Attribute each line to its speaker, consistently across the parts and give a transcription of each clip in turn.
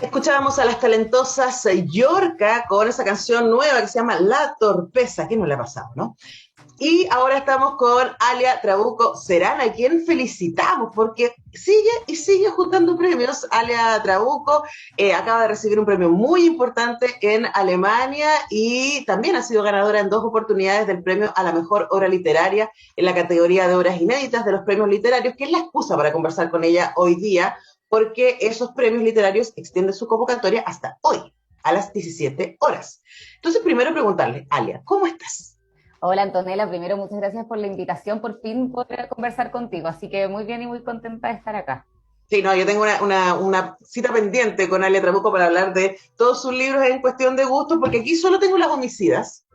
Speaker 1: Escuchábamos a las talentosas Yorka con esa canción nueva que se llama La Torpeza, que no la ha pasado, ¿no? Y ahora estamos con Alia Trabuco Serana, a quien felicitamos porque sigue y sigue juntando premios. Alia Trabuco acaba de recibir un premio muy importante en Alemania y también ha sido ganadora en 2 oportunidades del premio a la mejor obra literaria en la categoría de obras inéditas de los premios literarios, que es la excusa para conversar con ella hoy día, porque esos premios literarios extienden su convocatoria hasta hoy, a las 17 horas. Entonces, primero preguntarle, Alia, ¿cómo estás?
Speaker 2: Hola Antonella, primero muchas gracias por la invitación, por fin poder conversar contigo, así que muy bien y muy contenta de estar acá.
Speaker 1: Sí, no, yo tengo una cita pendiente con Alia Trabuco para hablar de todos sus libros en cuestión de gusto, porque aquí solo tengo Las Homicidas,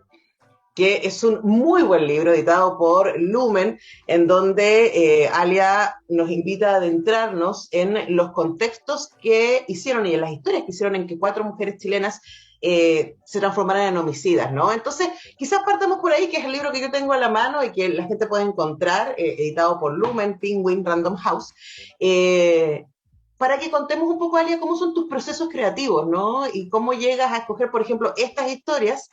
Speaker 1: que es un muy buen libro editado por Lumen, en donde Alia nos invita a adentrarnos en los contextos que hicieron y en las historias que hicieron en que 4 mujeres chilenas se transformaran en homicidas, ¿no? Entonces, quizás partamos por ahí, que es el libro que yo tengo a la mano y que la gente puede encontrar, editado por Lumen, Penguin Random House, eh, para que contemos un poco, Alia, cómo son tus procesos creativos, ¿no? Y cómo llegas a escoger, por ejemplo, estas historias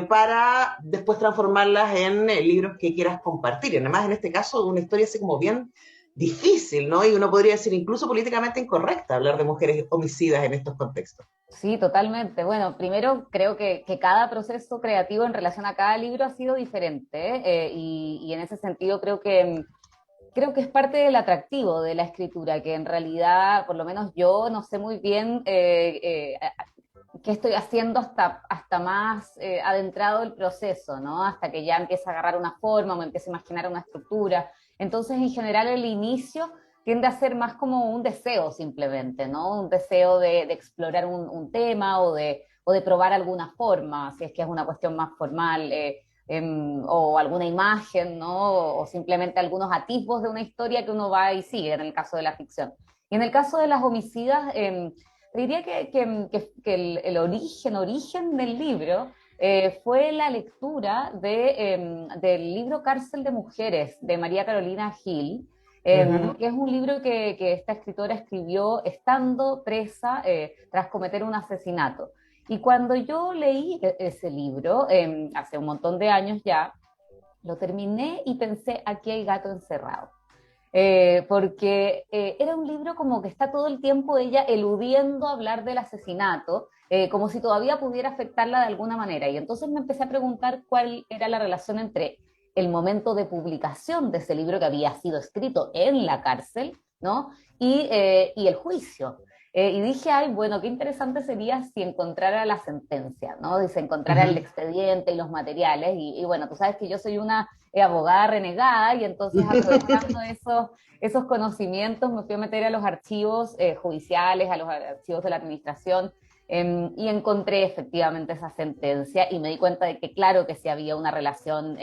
Speaker 1: para después transformarlas en libros que quieras compartir. Y además, en este caso, una historia así como bien difícil, ¿no? Y uno podría decir incluso políticamente incorrecta hablar de mujeres homicidas en estos contextos.
Speaker 2: Sí, totalmente. Bueno, primero creo que cada proceso creativo en relación a cada libro ha sido diferente, y en ese sentido creo que es parte del atractivo de la escritura, que en realidad, por lo menos yo no sé muy bien qué estoy haciendo hasta más adentrado el proceso, ¿no? Hasta que ya empieza a agarrar una forma o me empieza a imaginar una estructura. Entonces, en general, el inicio tiende a ser más como un deseo simplemente, ¿no? Un deseo de explorar un tema o de probar alguna forma, si es que es una cuestión más formal. O alguna imagen, ¿no? O simplemente algunos atisbos de una historia que uno va y sigue en el caso de la ficción. Y en el caso de las homicidas, te diría que el origen del libro fue la lectura del libro Cárcel de Mujeres de María Carolina Gil,
Speaker 1: Uh -huh.
Speaker 2: que es un libro que esta escritora escribió estando presa tras cometer un asesinato. Y cuando yo leí ese libro, hace un montón de años ya, lo terminé y pensé, aquí hay gato encerrado. Porque era un libro como que está todo el tiempo ella eludiendo hablar del asesinato, como si todavía pudiera afectarla de alguna manera. Y entonces me empecé a preguntar cuál era la relación entre el momento de publicación de ese libro que había sido escrito en la cárcel, ¿no? Y el juicio. Y dije, ay, bueno, qué interesante sería si encontrara la sentencia, ¿no? Si se
Speaker 1: Uh
Speaker 2: encontrara el
Speaker 1: -huh.
Speaker 2: expediente y los materiales. Y bueno, tú sabes que yo soy una abogada renegada y entonces aprovechando esos conocimientos me fui a meter a los archivos judiciales, a los archivos de la administración, y encontré efectivamente esa sentencia y me di cuenta de que claro que sí había una relación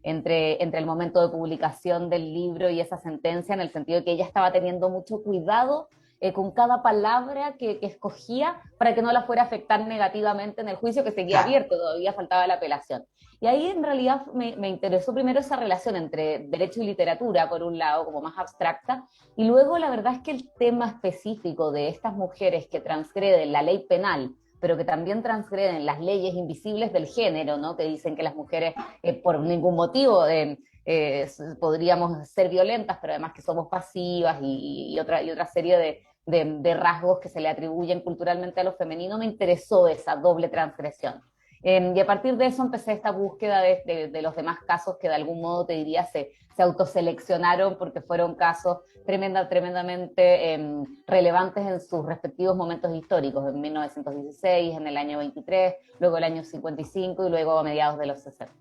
Speaker 2: entre el momento de publicación del libro y esa sentencia, en el sentido de que ella estaba teniendo mucho cuidado con cada palabra que escogía para que no la fuera a afectar negativamente en el juicio que seguía
Speaker 1: Claro.
Speaker 2: abierto, todavía faltaba la apelación. Y ahí en realidad me interesó primero esa relación entre derecho y literatura, por un lado, como más abstracta, y luego la verdad es que el tema específico de estas mujeres que transgreden la ley penal, pero que también transgreden las leyes invisibles del género, ¿no? Que dicen que las mujeres por ningún motivo podríamos ser violentas, pero además que somos pasivas y otra serie de rasgos que se le atribuyen culturalmente a lo femenino, me interesó esa doble transgresión. Y a partir de eso empecé esta búsqueda de los demás casos que de algún modo te diría se autoseleccionaron porque fueron casos tremendamente relevantes en sus respectivos momentos históricos, en 1916, en el año 23, luego el año 55 y luego a mediados de los 60.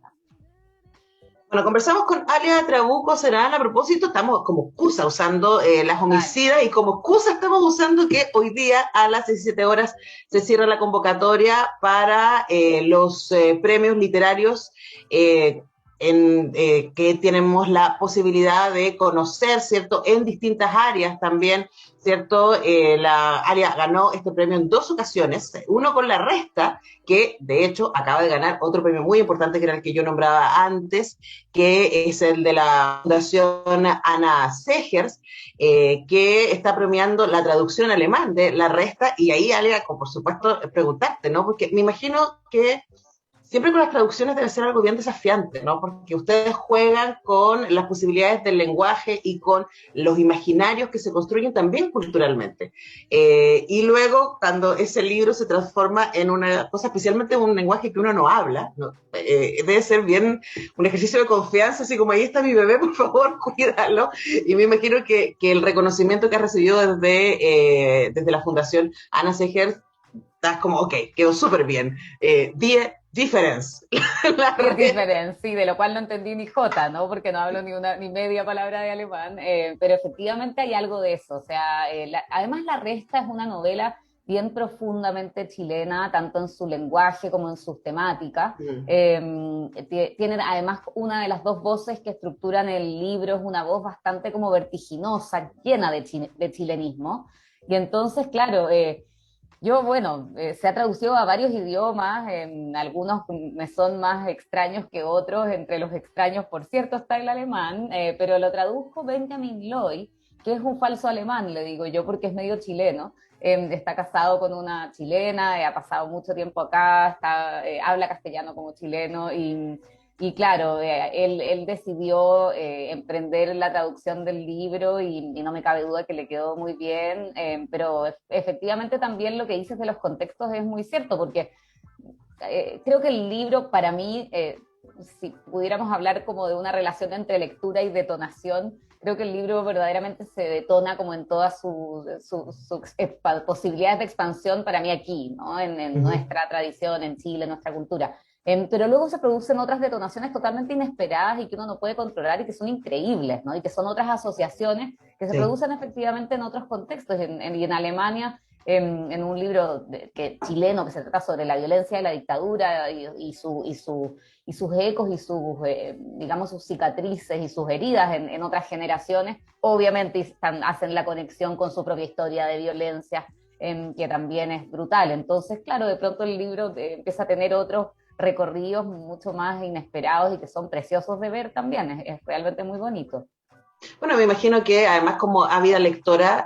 Speaker 1: Bueno, conversamos con Alia Trabuco Serán a propósito, estamos como excusa usando las
Speaker 2: Vale.
Speaker 1: homicidas y como excusa estamos usando que hoy día a las 17 horas se cierra la convocatoria para los premios literarios eh, que tenemos la posibilidad de conocer, ¿cierto?, en distintas áreas también, ¿cierto? La Alia ganó este premio en 2 ocasiones, uno con La Resta, que de hecho acaba de ganar otro premio muy importante, que era el que yo nombraba antes, que es el de la Fundación Anna Segers, que está premiando la traducción alemán de La Resta, y ahí, Alia, por supuesto, preguntarte, ¿no? Porque me imagino que siempre con las traducciones debe ser algo bien desafiante, ¿no? Porque ustedes juegan con las posibilidades del lenguaje y con los imaginarios que se construyen también culturalmente. Y luego, cuando ese libro se transforma en una cosa, especialmente en un lenguaje que uno no habla, ¿no? Debe ser bien un ejercicio de confianza, así como ahí está mi bebé, por favor, cuídalo. Y me imagino que el reconocimiento que ha recibido desde la Fundación Ana Seger, estás como, ok, quedó súper bien. 10 difference.
Speaker 2: Es diferente, sí, de lo cual no entendí ni jota, ¿no? Porque no hablo ni media palabra de alemán, pero efectivamente hay algo de eso. O sea, además La Resta es una novela bien profundamente chilena, tanto en su lenguaje como en sus temáticas. Tienen además una de las dos voces que estructuran el libro, es una voz bastante como vertiginosa, llena de chilenismo. Y entonces, claro, yo, bueno, se ha traducido a varios idiomas, algunos me son más extraños que otros, entre los extraños, por cierto, está el alemán, pero lo tradujo Benjamin Loy, que es un falso alemán, le digo yo, porque es medio chileno, está casado con una chilena, ha pasado mucho tiempo acá, habla castellano como chileno y claro, él decidió emprender la traducción del libro y no me cabe duda que le quedó muy bien, pero efectivamente también lo que dices de los contextos es muy cierto, porque creo que el libro para mí, si pudiéramos hablar como de una relación entre lectura y detonación, creo que el libro verdaderamente se detona como en todas sus posibilidades de expansión para mí aquí, ¿no? En nuestra tradición, en Chile, en nuestra cultura. Pero luego se producen otras detonaciones totalmente inesperadas y que uno no puede controlar y que son increíbles, ¿no? Y que son otras asociaciones que se producen efectivamente en otros contextos. Y en Alemania, en un libro chileno que se trata sobre la violencia de la dictadura y sus ecos y digamos, sus cicatrices y sus heridas en otras generaciones, obviamente hacen la conexión con su propia historia de violencia, que también es brutal. Entonces, claro, de pronto el libro empieza a tener otros recorridos mucho más inesperados y que son preciosos de ver también, es realmente muy bonito.
Speaker 1: Bueno, me imagino que además como ávida lectora,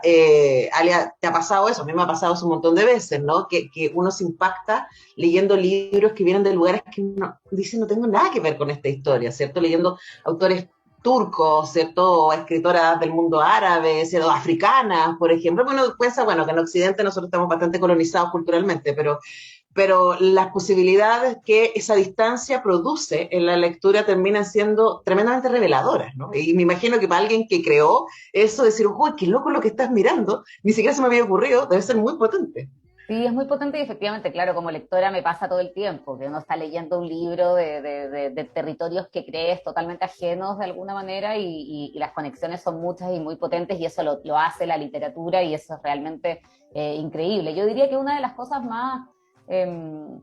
Speaker 1: Alia, te ha pasado eso, a mí me ha pasado eso un montón de veces, ¿no? Que uno se impacta leyendo libros que vienen de lugares que uno dice no tengo nada que ver con esta historia, ¿cierto? Leyendo autores turcos, ¿cierto? O escritoras del mundo árabe, ¿cierto? Africanas, por ejemplo. Bueno, piensa, bueno, que en Occidente nosotros estamos bastante colonizados culturalmente, pero las posibilidades que esa distancia produce en la lectura terminan siendo tremendamente reveladoras, ¿no? Y me imagino que para alguien que creó eso, decir, uy, qué loco lo que estás mirando, ni siquiera se me había ocurrido, debe ser muy potente.
Speaker 2: Sí, es muy potente y efectivamente, claro, como lectora me pasa todo el tiempo, que uno está leyendo un libro de territorios que crees totalmente ajenos de alguna manera y las conexiones son muchas y muy potentes y eso lo hace la literatura y eso es realmente increíble. Yo diría que una de las cosas más eh,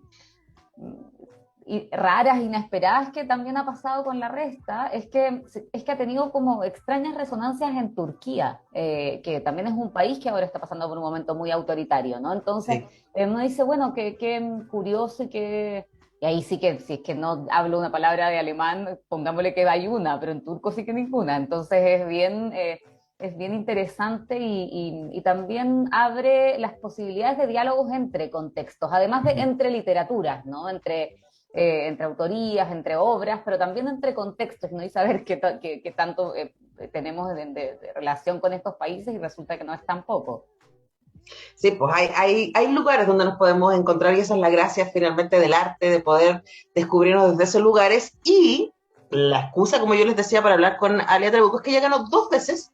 Speaker 2: raras, inesperadas que también ha pasado con La Resta es que ha tenido como extrañas resonancias en Turquía, que también es un país que ahora está pasando por un momento muy autoritario, ¿no? Entonces
Speaker 1: Sí.
Speaker 2: uno dice, bueno, qué curioso y ahí sí que, si es que no hablo una palabra de alemán, pongámosle que hay una, pero en turco sí que ninguna. Entonces es bien interesante y también abre las posibilidades de diálogos entre contextos, además de entre literaturas, ¿no? Entre autorías, entre obras, pero también entre contextos, ¿no? Y saber qué tanto tenemos de relación con estos países y resulta que no es tan poco.
Speaker 1: Sí, pues hay lugares donde nos podemos encontrar y esa es la gracia finalmente del arte, de poder descubrirnos desde esos lugares y la excusa, como yo les decía, para hablar con Alia Trabuco es que ella ganó 2 veces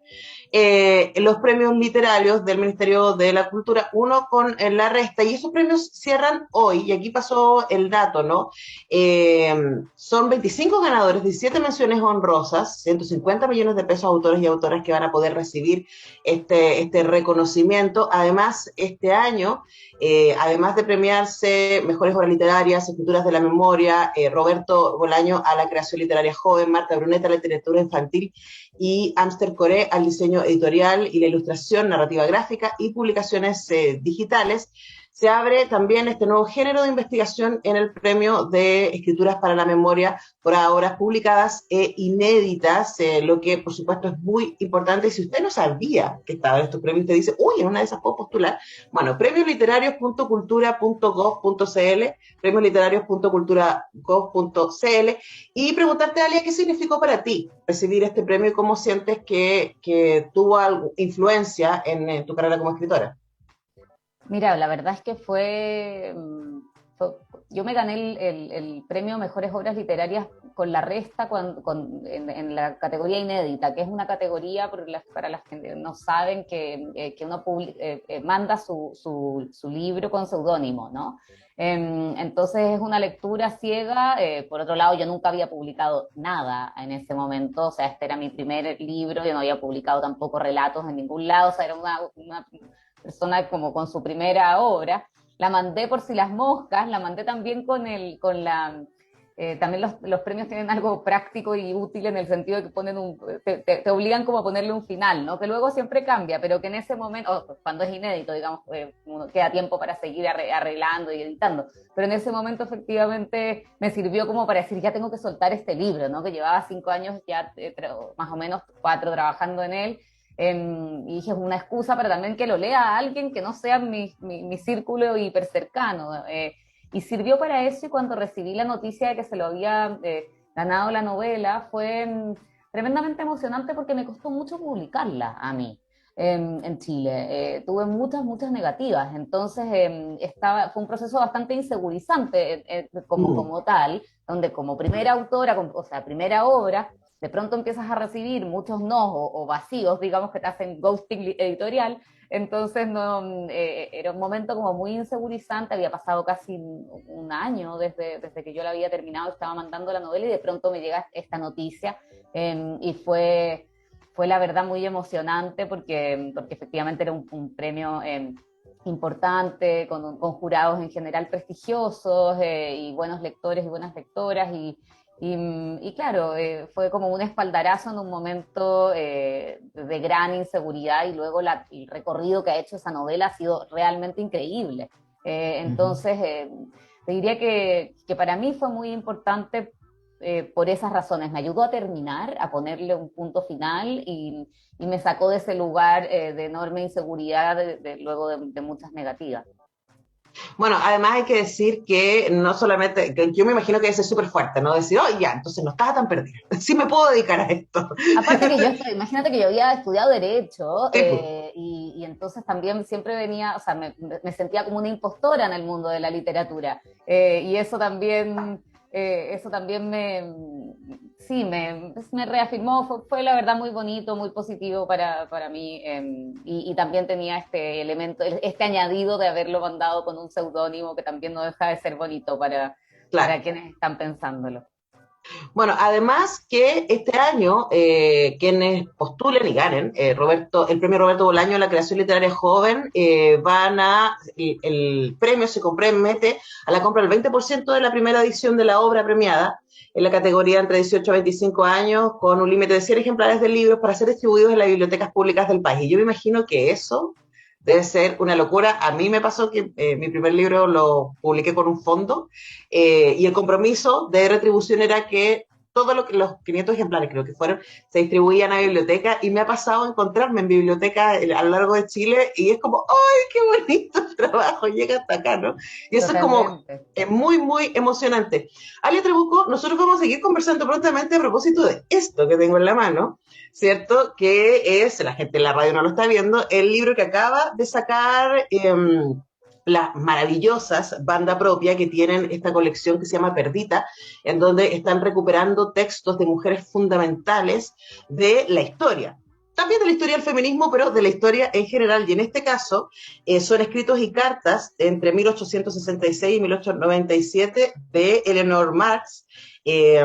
Speaker 1: los premios literarios del Ministerio de la Cultura, uno con la resta, y esos premios cierran hoy, y aquí pasó el dato, ¿no? Son 25 ganadores, 17 menciones honrosas, 150 millones de pesos a autores y autoras que van a poder recibir este reconocimiento. Además, este año, además de premiarse mejores obras literarias, escrituras de la memoria, Roberto Bolaño a la creación literaria joven, Marta Bruneta a la literatura infantil y Amster Coré al diseño editorial y la ilustración, narrativa gráfica y publicaciones digitales. Se abre también este nuevo género de investigación en el premio de escrituras para la memoria por obras publicadas e inéditas, lo que por supuesto es muy importante. Y si usted no sabía que estaba en estos premios, usted dice, uy, en una de esas puedo postular. Bueno, premiosliterarios.cultura.gov.cl, premiosliterarios.cultura.gov.cl, y preguntarte, Alia, ¿qué significó para ti recibir este premio y cómo sientes que tuvo algo, influencia en tu carrera como escritora?
Speaker 2: Mira, la verdad es que yo me gané el premio Mejores Obras Literarias con la resta en la categoría inédita, que es una categoría para las que no saben que uno manda su libro con seudónimo, ¿no? Entonces es una lectura ciega. Por otro lado, yo nunca había publicado nada en ese momento, o sea, este era mi primer libro, yo no había publicado tampoco relatos en ningún lado, o sea, era una persona como con su primera obra. La mandé por si las moscas, la mandé también también los premios tienen algo práctico y útil en el sentido de que te obligan como a ponerle un final, ¿no? Que luego siempre cambia, pero que en ese momento, cuando es inédito, digamos, uno queda tiempo para seguir arreglando y editando, pero en ese momento efectivamente me sirvió como para decir, ya tengo que soltar este libro, ¿no? Que llevaba 5 años ya, más o menos 4 trabajando en él. Y dije, es una excusa para también que lo lea alguien que no sea mi círculo hiper cercano. Y sirvió para eso, y cuando recibí la noticia de que se lo había ganado la novela, fue tremendamente emocionante porque me costó mucho publicarla a mí en Chile. Tuve muchas negativas, entonces fue un proceso bastante insegurizante como tal, donde como primera autora, o sea, primera obra, de pronto empiezas a recibir muchos no o vacíos, digamos, que te hacen ghosting editorial. Entonces era un momento como muy insegurizante. Había pasado casi un año desde que yo la había terminado, estaba mandando la novela, y de pronto me llega esta noticia, y fue la verdad muy emocionante porque efectivamente era un premio importante, con jurados en general prestigiosos, y buenos lectores y buenas lectoras, y claro, fue como un espaldarazo en un momento de gran inseguridad, y luego el recorrido que ha hecho esa novela ha sido realmente increíble. Entonces, te diría que para mí fue muy importante por esas razones. Me ayudó a terminar, a ponerle un punto final, y me sacó de ese lugar de enorme inseguridad luego de muchas negativas.
Speaker 1: Bueno, además hay que decir que no solamente, que yo me imagino que debe ser súper fuerte, ¿no? Decir, oh, ya, entonces no estaba tan perdida, sí me puedo dedicar a esto.
Speaker 2: Aparte que imagínate que yo había estudiado Derecho,
Speaker 1: Sí, pues.
Speaker 2: y entonces también siempre venía, o sea, me sentía como una impostora en el mundo de la literatura. Y eso también sí, me reafirmó. Fue la verdad muy bonito, muy positivo para mí, y también tenía este elemento, este añadido de haberlo mandado con un seudónimo, que también no deja de ser bonito para
Speaker 1: Claro.
Speaker 2: quienes están pensándolo.
Speaker 1: Bueno, además que este año quienes postulen y ganen el premio Roberto Bolaño a la creación literaria joven, el premio se compromete a la compra del 20% de la primera edición de la obra premiada en la categoría entre 18 a 25 años, con un límite de 100 ejemplares de libros para ser distribuidos en las bibliotecas públicas del país. Y yo me imagino que eso debe ser una locura. A mí me pasó que mi primer libro lo publiqué con un fondo, y el compromiso de retribución era que todo lo que los 500 ejemplares creo que fueron se distribuían a biblioteca, y me ha pasado encontrarme en biblioteca a lo largo de Chile, y es como, ¡ay, qué bonito el trabajo! Llega hasta acá, ¿no? Y eso es como
Speaker 2: Totalmente.
Speaker 1: muy emocionante. Ale Trabuco, nosotros vamos a seguir conversando prontamente a propósito de esto que tengo en la mano, ¿cierto? Que es, la gente en la radio no lo está viendo, el libro que acaba de sacar las maravillosas Banda Propia, que tienen esta colección que se llama Perdita, en donde están recuperando textos de mujeres fundamentales de la historia, también de la historia del feminismo, pero de la historia en general. Y en este caso son escritos y cartas entre 1866 y 1897 de Eleanor Marx. Eh,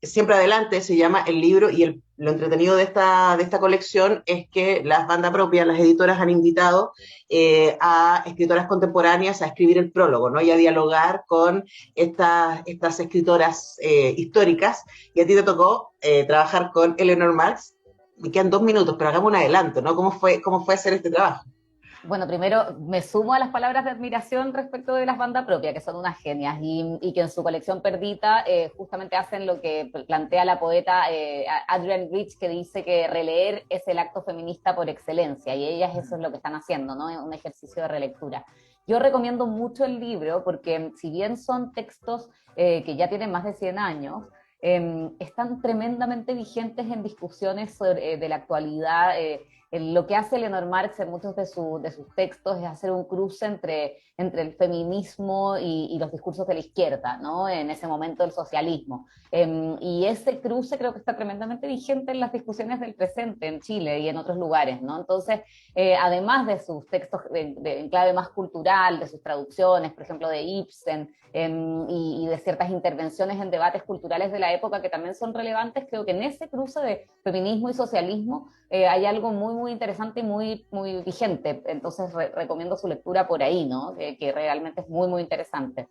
Speaker 1: Siempre adelante se llama el libro y lo entretenido de esta colección es que las bandas propias, las editoras han invitado a escritoras contemporáneas a escribir el prólogo, ¿no? Y a dialogar con estas escritoras históricas. Y a ti te tocó trabajar con Eleanor Marx. Me quedan 2 minutos, pero hagamos un adelanto, ¿no? Cómo fue hacer este trabajo?
Speaker 2: Bueno, primero me sumo a las palabras de admiración respecto de las bandas propias, que son unas genias, y que en su colección Perdita justamente hacen lo que plantea la poeta Adrienne Rich, que dice que releer es el acto feminista por excelencia, y ellas eso es lo que están haciendo, ¿no? Un ejercicio de relectura. Yo recomiendo mucho el libro porque si bien son textos que ya tienen más de 100 años, están tremendamente vigentes en discusiones de la actualidad. Lo que hace Leonor Marx en muchos de sus textos es hacer un cruce entre el feminismo y los discursos de la izquierda, ¿no? En ese momento el socialismo. Y ese cruce creo que está tremendamente vigente en las discusiones del presente en Chile y en otros lugares, ¿no? Entonces, además de sus textos en clave más cultural, de sus traducciones, por ejemplo, de Ibsen, y de ciertas intervenciones en debates culturales de la época que también son relevantes, creo que en ese cruce de feminismo y socialismo hay algo muy, muy interesante y muy, muy vigente. Entonces recomiendo su lectura por ahí, ¿no? Que realmente es muy, muy interesante.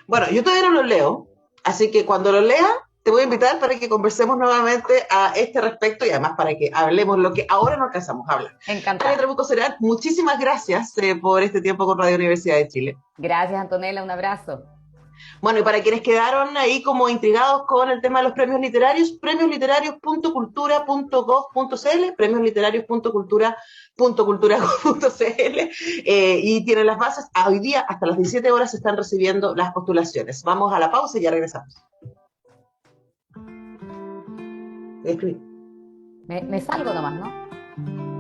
Speaker 1: Bueno, yo todavía no lo leo, así que cuando lo lea, te voy a invitar para que conversemos nuevamente a este respecto y además para que hablemos lo que ahora no alcanzamos a hablar. Tania
Speaker 2: Encantada.
Speaker 1: Trabuco Serán, muchísimas gracias por este tiempo con Radio Universidad de Chile.
Speaker 2: Gracias, Antonella, un abrazo.
Speaker 1: Bueno, y para quienes quedaron ahí como intrigados con el tema de los premios literarios, premiosliterarios.cultura.gov.cl, premiosliterarios.cultura.gov.cl, y tienen las bases. Hoy día, hasta las 17 horas, se están recibiendo las postulaciones. Vamos a la pausa y ya regresamos.
Speaker 2: Me salgo nomás, ¿no?